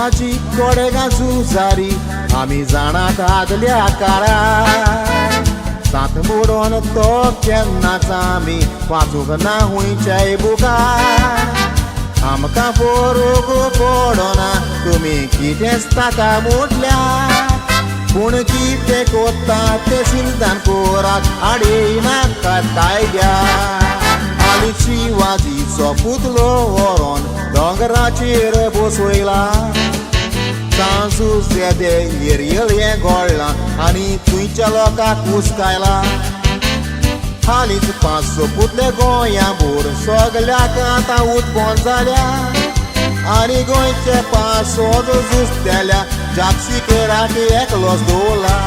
शिवाजी कोडेगां झुजारी आमी जाणात आदल्या काळार सात मोडोन तो केन्नाच आमी वाचूंक ना हुंयच्याय बुकार आमकां बरोग पडना तुमी कितेंच ताका म्हटल्यार पूण कितें कोत्ता तें सिद्धांत कोरात आडयनात कायद्यार आनी शिवाजीचो पुतलो व्हरोन दोंगराचेर बसयला सांजूस येदे येरयेळें घोळ्ळां आनी थंयच्या लोकांक हुस्कायला हालींच 500 पुतले गोंया भोर सगल्याक आतां उत्पन्न जाल्या आनी गोंयचे 500 जुस्तेल्या जापसीकेराक एकलोच दवरला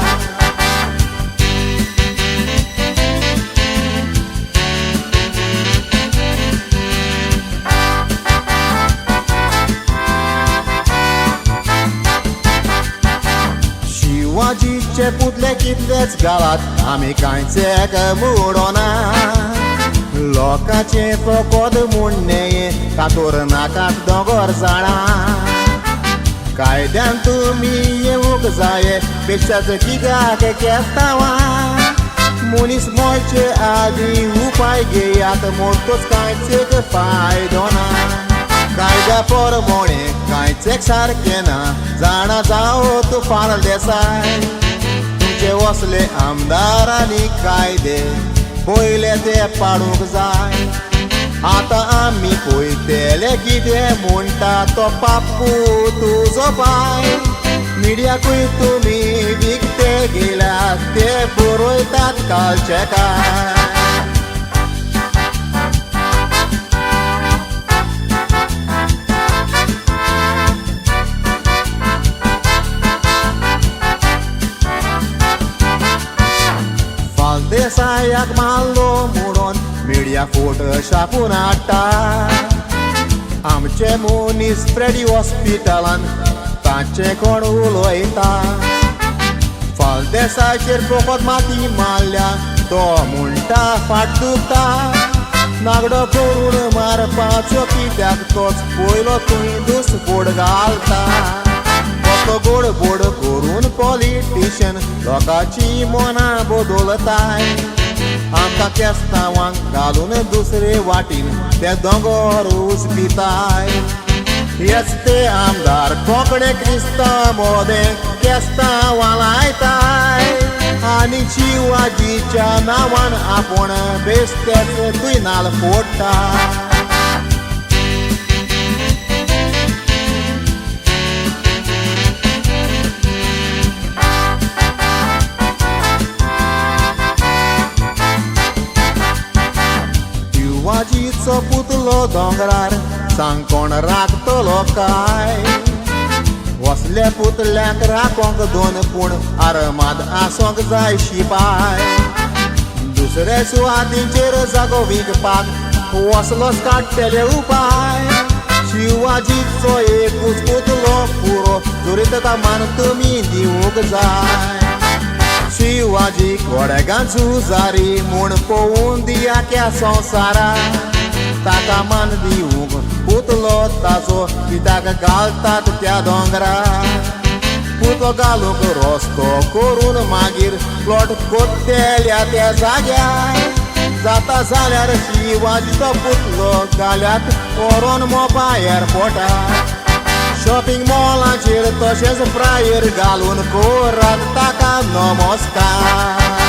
शिवाजीचे पुतले कितलेच घालात आमी कांयच एक मोडना लोकांचे फकत म्हणणे कातोर नाकात दोंगर जाणा कायद्यान तुमी येवंक जाय पेक्षाच कित्याक केतावा मनीस मोयचे आदी उपाय घेयात मोठोच कांयच फायदो ना कायद्या प्रमाणे कांयच सारकें ना जाणा जावं तूं फाल देसाय तुमचे वसले आमदार आनी कायदे पयले ते पाडूंक जाय आतां आमी पळयतले कितें म्हणटा तो पापू तुजो बाय मिडियाकूय तुमी विकते गेल्यात ते बरयतात कालचे काय देसायाक मारलो म्हणून मिडिया फोटो छापून हाडटा आमचे मनीस फ्रेडी हॉस्पिटलान तांचे कोण उलयता फालदेसाचेर फकत माती मारल्या तो म्हणटा फाट दुखता नागडो करून मारपाचो कित्याक तोच पयलो थंय दुसपोड घालता गोड बोड करून पॉलिटिशियन लोकांची मनां बदलताय आमकां केस्तांवांक घालून दुसरे वाटीन ते दोंगर उजपिताय हेच ते आमदार कोंकणे क्रिस्तांव मोदे केस्तांवां लायताय आनी शिवाजीच्या नांवान आपूण बेश्टेच तुयनाल फोडटाय शिवाजीचो पुतलो दोंगरार सांग कोण राखतलो काय वसल्या पुतल्यांक राखोंक 2 पूण आरमाद आसोंक जाय शिपाय दुसरे सुवातींचेर जागो विकपाक वसलोच काडटले उपाय शिवाजीचो एकूच पुतलो पुरो जोरीत मान तुमी दिवंक जाय शिवाजी कोडेगां झुजारी म्हूण पळोवन दिया क्या संवसारा ताका मान दिवंक पुतलो ताचो कित्याक घालतात त्या दोंगरार पुतलो घालूंक रस्तो करून मागीर प्लॉट कोत्तेल्या त्या जाग्यार जाता जाल्यार शिवाजीचो पुतलो घाल्यात व्हरोन मोपा एअरपोर्टार शॉपिंग मॉलाचेर तशेंच प्रायर घालून कोरात ताका नमस्कार